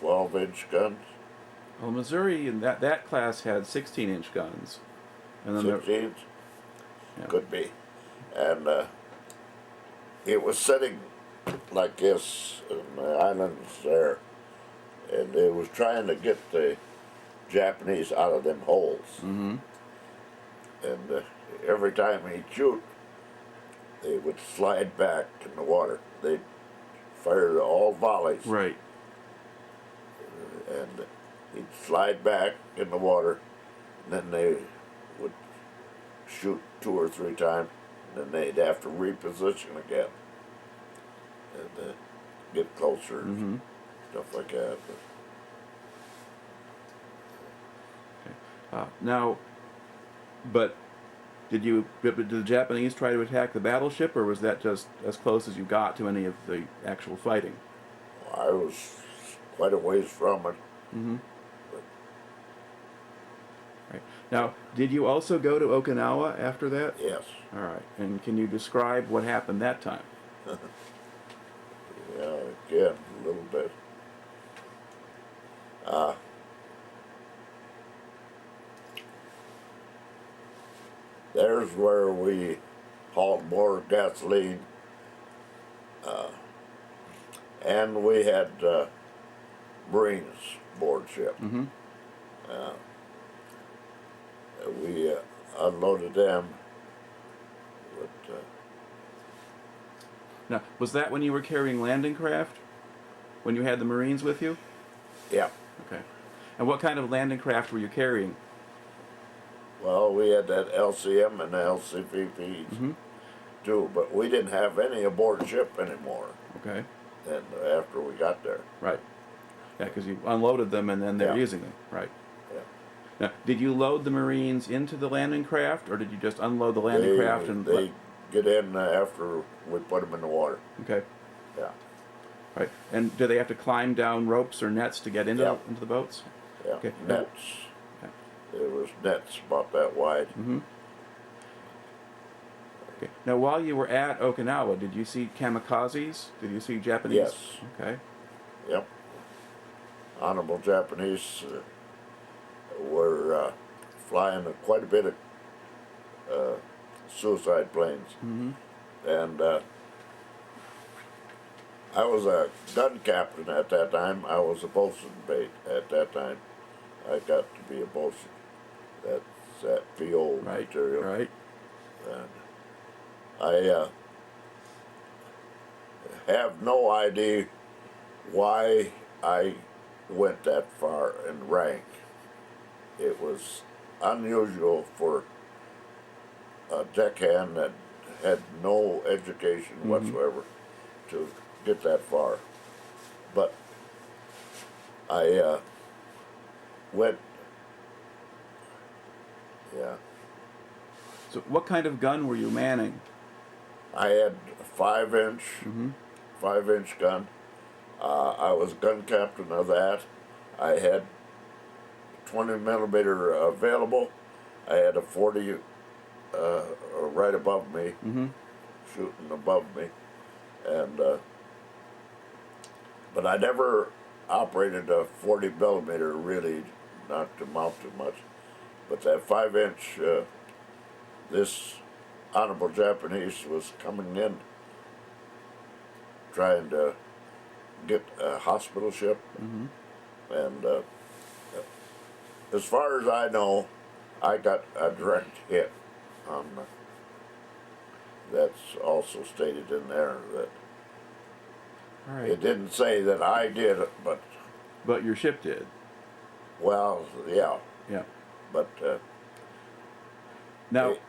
12-inch guns. Well, Missouri in that class had 16-inch guns, and then 16s? Yeah. Could be. And it was sitting like this in the islands there, and it was trying to get the Japanese out of them holes. And every time he'd shoot, they would slide back in the water. They'd fire all volleys. Right. And he'd slide back in the water, and then they would shoot 2 or 3 times, and then they'd have to reposition again and get closer and stuff like that. Now, but did the Japanese try to attack the battleship, or was that just as close as you got to any of the actual fighting? I was quite a ways from it. Right. Now, did you also go to Okinawa after that? Yes. All right. And can you describe what happened that time? Yeah, again, a little bit. There's where we hauled more gasoline, and we had Marines board ship. We unloaded them. But, Now, was that when you were carrying landing craft? When you had the Marines with you? yeah. Okay. And what kind of landing craft were you carrying? Well, we had that LCM and the LCVPs too, but we didn't have any aboard ship anymore. Okay. And after we got there, Right. Yeah, because you unloaded them and then they're Yeah. using them. Right. yeah. Now, did you load the Marines into the landing craft, or did you just unload the landing craft and? They get in after we put them in the water. Okay. Yeah, Right. And do they have to climb down ropes or nets to get into Yeah. into the boats? yeah. Okay. Nets. Okay. There was nets about that wide. Okay. Now, while you were at Okinawa, did you see kamikazes? Did you see Japanese? Yes. Okay. Yep. honorable Japanese were flying quite a bit of suicide planes. Mm-hmm. And I was a gun captain at that time. I was a bosun mate at that time. I got to be a bosun. That's that PO Right. material. Right. And I have no idea why I went that far in rank. It was unusual for a deckhand that had no education whatsoever to get that far. But I went, yeah. So what kind of gun were you manning? I had a 5-inch, Mm-hmm. 5-inch gun. I was gun captain of that. I had 20 millimeter available. I had a 40 right above me, Mm-hmm. shooting above me, and but I never operated a 40 millimeter really, not to mount too much. But that 5-inch, this honorable Japanese was coming in, trying to get a hospital ship, Mm-hmm. and as far as I know, I got a direct hit on. That's also stated in there that All right. it didn't say that I did it, but But your ship did. well, yeah, Yeah. but Now, it-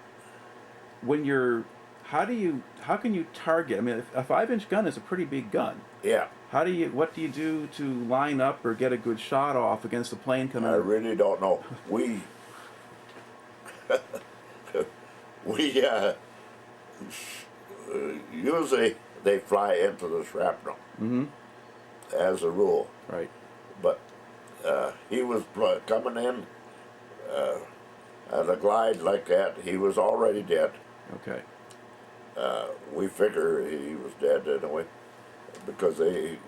when you're, how can you target? I mean, a 5-inch gun is a pretty big gun. yeah, What do you do to line up or get a good shot off against a plane coming I in? really don't know. We we usually they fly into the shrapnel Mm-hmm. as a rule, Right. but he was coming in at a glide like that. He was already dead. Okay. We figure he was dead anyway, because they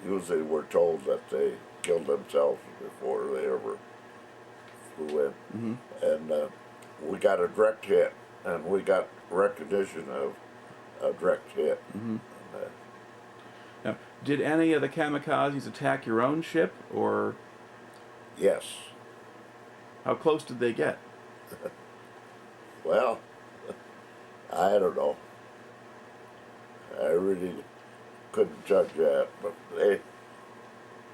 usually were told that they killed themselves before they ever flew in. Mm-hmm. And we got a direct hit, and we got recognition of a direct hit. Mm-hmm. And, Now, did any of the kamikazes attack your own ship, or yes, how close did they get? well, I don't know. I really couldn't judge that, but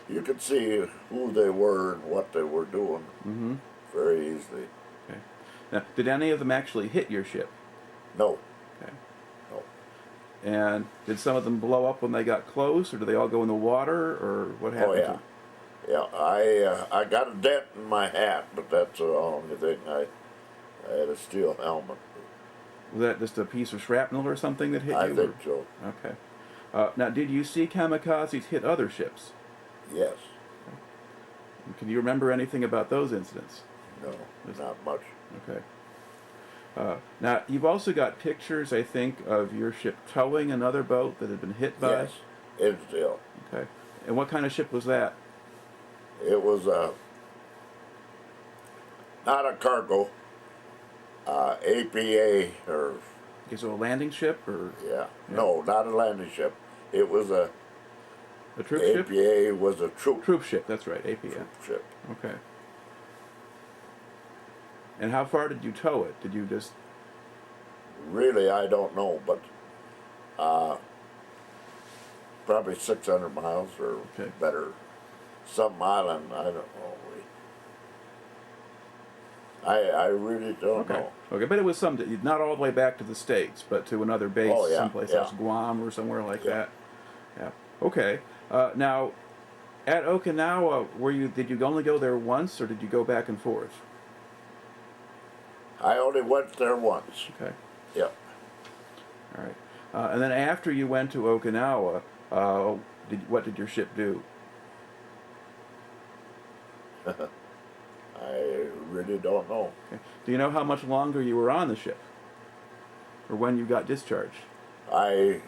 you could see who they were and what they were doing Mm-hmm. very easily. Okay. Now, did any of them actually hit your ship? No, Okay. no. And did some of them blow up when they got close, or did they all go in the water, or what happened? Oh to yeah, them? yeah. I got a dent in my hat, but that's the only thing. I had a steel helmet. Was that just a piece of shrapnel or something that hit I you? think so. Okay. Now, did you see kamikazes hit other ships? Yes. Can you remember anything about those incidents? No, not much. Okay. Now, you've also got pictures, I think, of your ship towing another boat that had been hit by. Yes, Insdale. Okay. And what kind of ship was that? It was not a cargo. APA or Okay, so a landing ship or yeah. No, not a landing ship. It was a a troop ship? APA was a troop Troop ship, that's right, APM. ship. Okay. And how far did you tow it? Did you just... Really, I don't know, but probably 600 miles or Okay. better. Some island, I don't know. I really don't Okay. know. Okay, but it was not all the way back to the States, but to another base, Oh, yeah, someplace yeah. else, Guam or somewhere like Yeah. that. Yeah. Okay. Now, at Okinawa, did you only go there once, or did you go back and forth? I only went there once. Okay. Yep. All right. And then after you went to Okinawa, what did your ship do? I really don't know. Okay. Do you know how much longer you were on the ship, or when you got discharged? I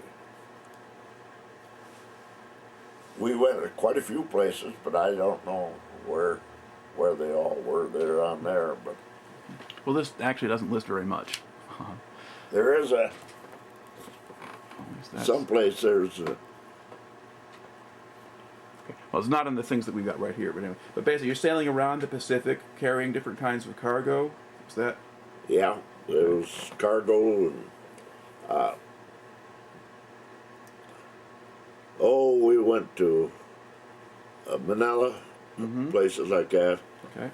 We went to quite a few places, but I don't know where they all were. They're on there, but Well, this actually doesn't list very much. there is Always that's- someplace there's a, Okay. Well, it's not in the things that we've got right here, but anyway. But basically, you're sailing around the Pacific, carrying different kinds of cargo. Is that? yeah, there was cargo and we went to Manila, places like that. Okay.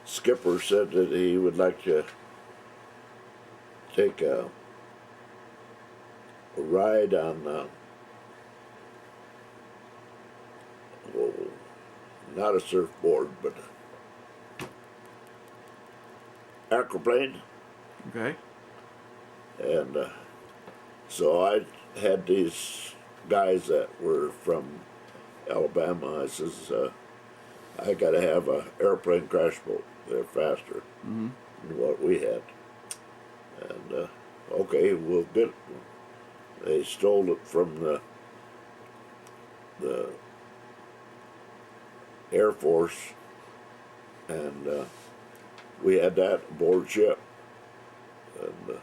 Skipper said that he would like to take a ride on, not a surfboard, but aquaplane. Okay. And so I had these guys that were from Alabama. I says, I got to have a airplane crash boat. They're faster than what we had. And okay, we'll get it. They stole it from the Air Force, and we had that aboard ship. And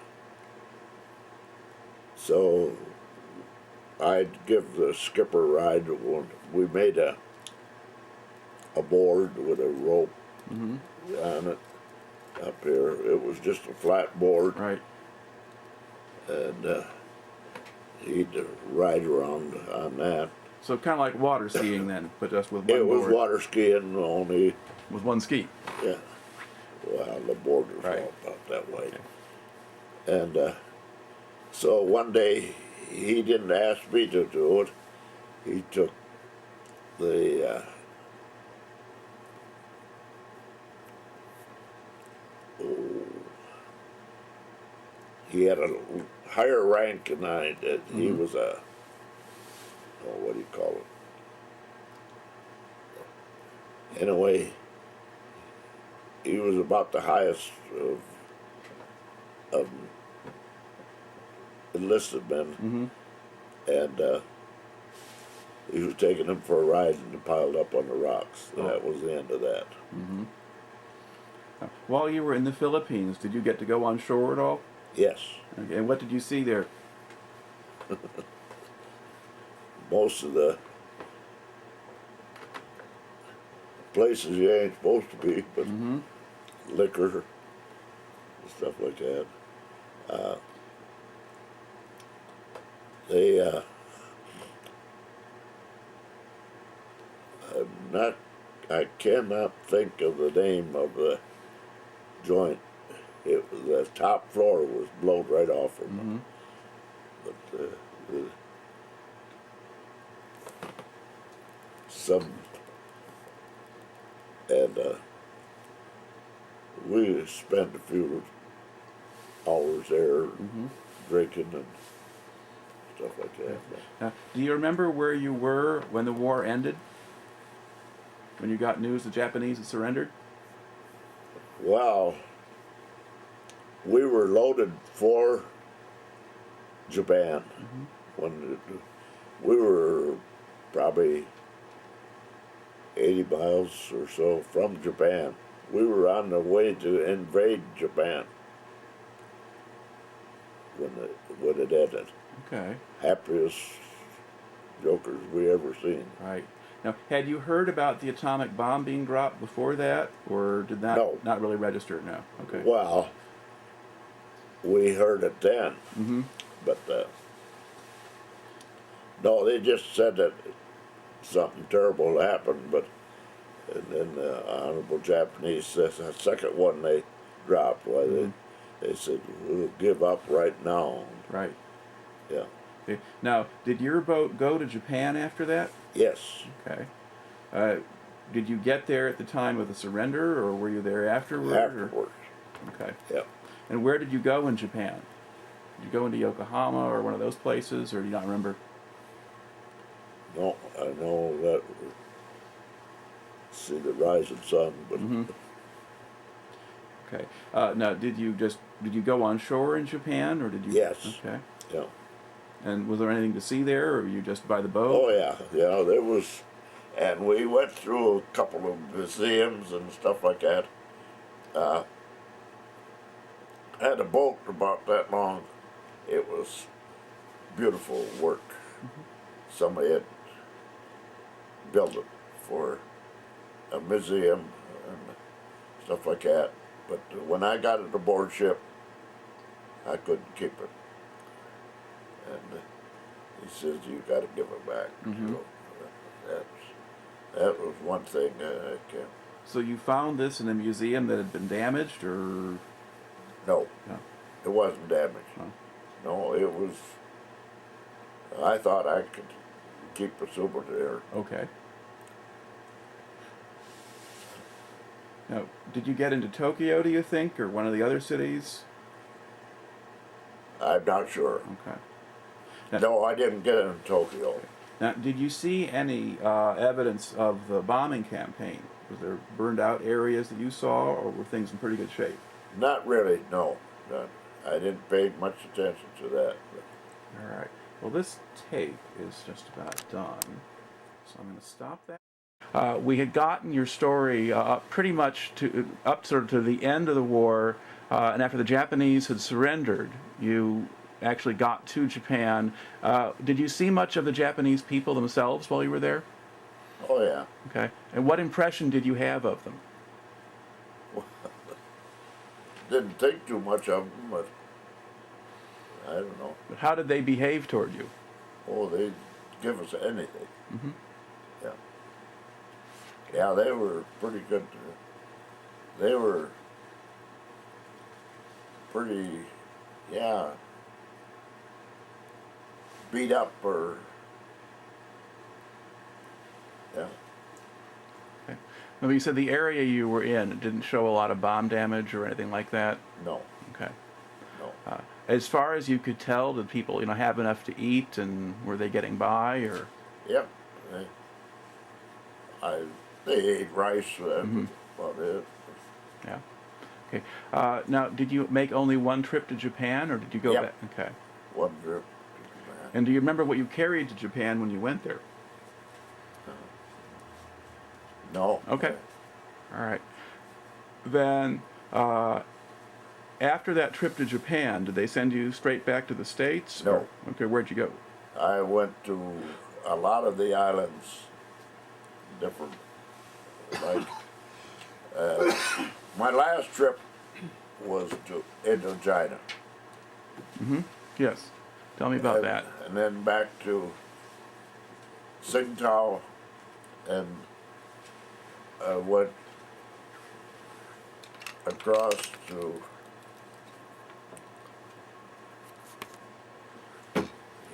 so I'd give the skipper a ride. We made a board with a rope on it up here. It was just a flat board, Right. and he'd ride around on that. So kind of like water skiing then, but just with one It was board. water skiing only. With one ski. Yeah. Well, the board was Right. all about that way. Okay. And so one day he didn't ask me to do it. He took the he had a higher rank than I did. He was a, what do you call it? Anyway, he was about the highest of enlisted men, and he was taking them for a ride and piled up on the rocks. Oh. That was the end of that. While you were in the Philippines, did you get to go on shore at all? Yes, Okay. And what did you see there? most of the places you ain't supposed to be, but liquor and stuff like that. I cannot think of the name of the joint. The top floor was blown right off from them. But we spent a few hours there drinking and stuff like that. Do you remember where you were when the war ended? When you got news the Japanese had surrendered? Well, we were loaded for Japan when we were probably 80 miles or so from Japan. We were on the way to invade Japan when it ended. Okay. Happiest jokers we ever seen. Right. Now, had you heard about the atomic bomb being dropped before that, or did that No. not really register? No. Okay. Well, we heard it then, but no, they just said that something terrible happened. But and then the honorable Japanese says the second one they dropped. Why they said we'll give up right now. Right. Yeah. Okay. Now, did your boat go to Japan after that? Yes. Okay. Did you get there at the time of the surrender, or were you there afterward? or- Afterwards. Okay. Yeah. And where did you go in Japan? Did you go into Yokohama or one of those places, or do you not remember? No, I know that. See the rising sun, but Okay. Now, did you go on shore in Japan, or did you? Yes. Okay. yeah. And was there anything to see there, or were you just by the boat? Oh yeah, yeah. There was, and we went through a couple of museums and stuff like that. Had a boat about that long. It was beautiful work. Somebody had built it for a museum and stuff like that. But when I got it aboard ship, I couldn't keep it. And he says, "You got to give it back." Mm-hmm. So that was one thing I can't. So you found this in a museum that had been damaged, or No, no? it wasn't damaged. Oh. No, it was. I thought I could keep a souvenir. Okay. Now, did you get into Tokyo, do you think, or one of the other cities? I'm not sure. Okay. Now, No, I didn't get in Tokyo. now, did you see any evidence of the bombing campaign? Was there burned out areas that you saw, or were things in pretty good shape? Not really, no. Not, I didn't pay much attention to that. All right. Well, this tape is just about done, so I'm going to stop that. We had gotten your story pretty much up sort of to the end of the war, and after the Japanese had surrendered, you actually got to Japan. Did you see much of the Japanese people themselves while you were there? Oh, yeah. Okay. And what impression did you have of them? Didn't think too much of them, but I don't know. But how did they behave toward you? Oh, they'd give us anything. Mm-hmm. Yeah. Yeah, they were pretty good. They were pretty, yeah, beat up or, yeah. Okay. Now, you said the area you were in didn't show a lot of bomb damage or anything like that? No, Okay. no. As far as you could tell, did people, have enough to eat, and were they getting by, or? Yep. They ate rice, that was about it. Yeah. Okay. Now, did you make only one trip to Japan, or did you go Yep. back? Okay. One trip. And do you remember what you carried to Japan when you went there? No. Okay. All right. Then, after that trip to Japan, did they send you straight back to the States? No. Or, okay, where'd you go? I went to a lot of the islands, different, like, my last trip was to Iwo Jima. Mm-hmm. Yes. Tell me about that. And then back to Tsingtao, and went across to,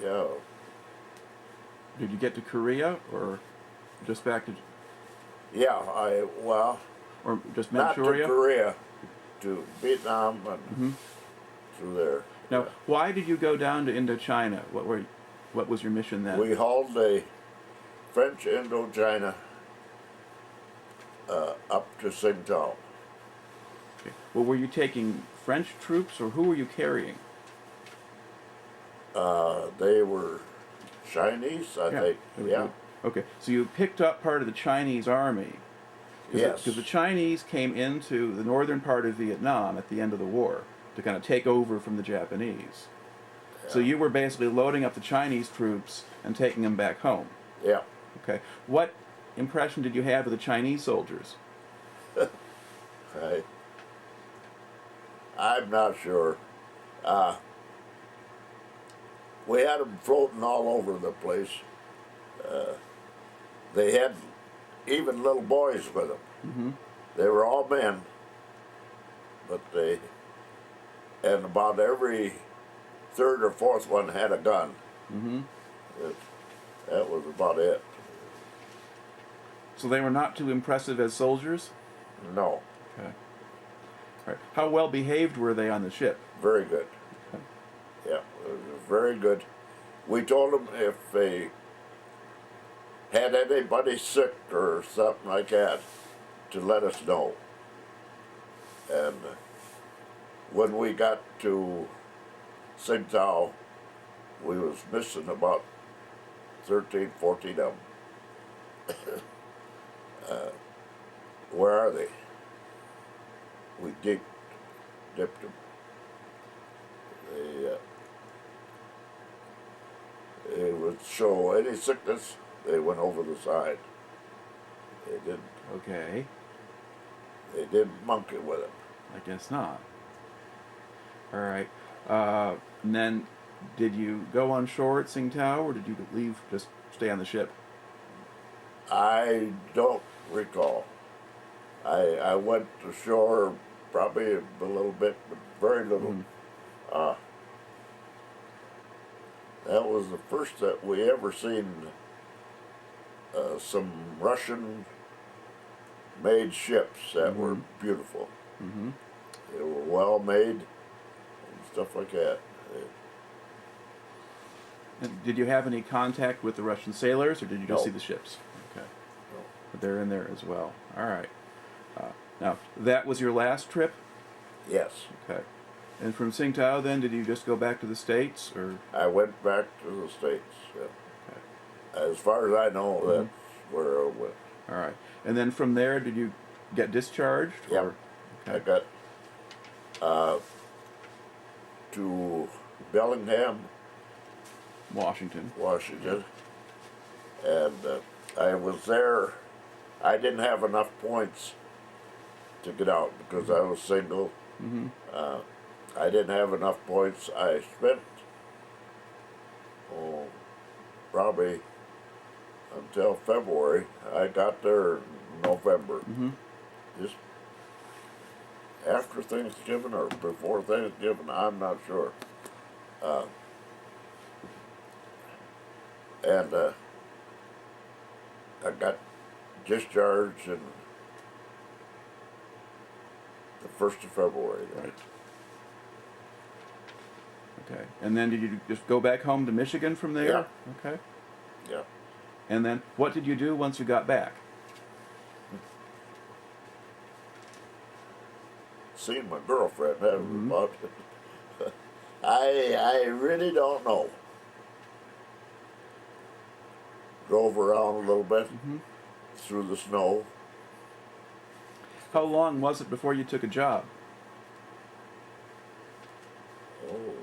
yeah, Did you get to Korea, or just back to, yeah, or just not to Manchuria? Korea, to Vietnam and through there. Now, why did you go down to Indochina? What was your mission then? We hauled the French Indochina up to Tsingtao. Okay. Well, were you taking French troops, or who were you carrying? They were Chinese, I think. Yeah. Okay, so you picked up part of the Chinese army. Yes. Because the Chinese came into the northern part of Vietnam at the end of the war to kind of take over from the Japanese. So you were basically loading up the Chinese troops and taking them back home. Yeah. Okay. What impression did you have of the Chinese soldiers? I'm not sure. We had them floating all over the place. They had even little boys with them. Mm-hmm. They were all men, but and about every third or fourth one had a gun. Mm-hmm. That was about it. So they were not too impressive as soldiers? No, Okay. All right. How well behaved were they on the ship? very good. Okay. Yeah, it was very good. We told them if they had anybody sick or something like that, to let us know. And when we got to Tsingtao, we was missing about 13, 14 of them. Where are they? We dipped them. They would show any sickness, they went over the side. They didn't. Okay. They didn't monkey with it. I guess not. All right. And then, did you go on shore at Tsingtao, or did you leave, just stay on the ship? I don't recall. I went ashore probably a little bit, but very little. That was the first that we ever seen some Russian-made ships that were beautiful. They were well made and stuff like that. And did you have any contact with the Russian sailors, or did you just No. see the ships? Okay. No. But they're in there as well. All right. Now, that was your last trip? Yes, Okay. And from Tsingtao, then, did you just go back to the States, or? I went back to the States. Yeah. Okay. As far as I know, that's where I went. All right. And then from there, did you get discharged? Yeah. Or? I Okay. got to Bellingham, Washington. Washington, and I was there. I didn't have enough points to get out because I was single. I didn't have enough points. I spent probably until February. I got there in November. Just after Thanksgiving or before Thanksgiving, I'm not sure. And I got discharged in the 1st of February. Right. Okay. And then did you just go back home to Michigan from there? Yeah. Okay. Yeah. And then what did you do once you got back? Seen my girlfriend, that was about it. I really don't know. Drove around a little bit through the snow. How long was it before you took a job? Oh.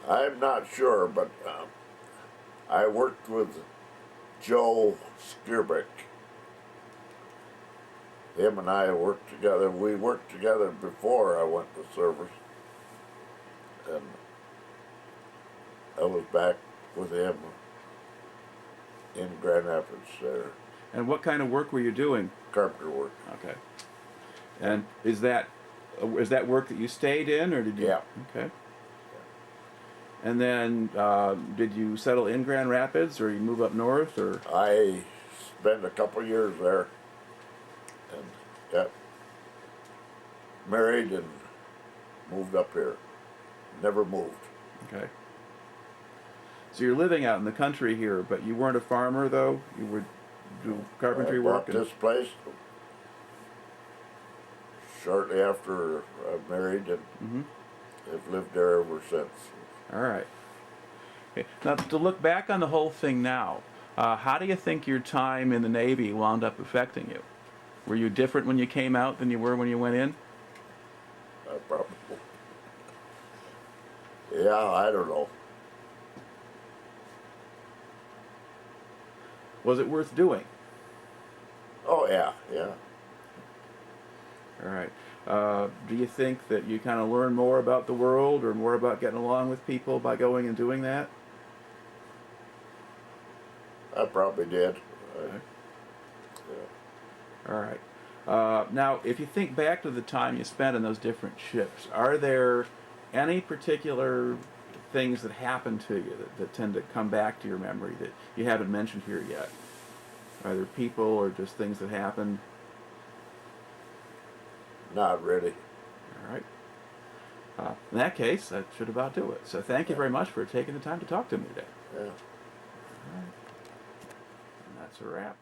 I'm not sure, but I worked with Joe Skierbeck. Him and I worked together. We worked together before I went to service. And I was back with him in Grand Rapids there. And what kind of work were you doing? Carpenter work. Okay. And is that work that you stayed in, or did you? Yeah. Okay. And then did you settle in Grand Rapids, or you move up north, or? I spent a couple years there and got married and moved up here. Never moved. Okay. So you're living out in the country here, but you weren't a farmer, though? You would do carpentry I work? bought this place shortly after I married and have lived there ever since. All right. Okay. Now, to look back on the whole thing now, how do you think your time in the Navy wound up affecting you? Were you different when you came out than you were when you went in? Probably. Yeah, I don't know. Was it worth doing? Oh, yeah, yeah. All right. Do you think that you kind of learn more about the world or more about getting along with people by going and doing that? I probably did. Okay. Yeah. All right. Now, if you think back to the time you spent on those different ships, are there any particular things that happened to you that tend to come back to your memory that you haven't mentioned here yet? Either people or just things that happened? Not really. All right. In that case, that should about do it. So thank you very much for taking the time to talk to me today. Yeah. All right. And that's a wrap.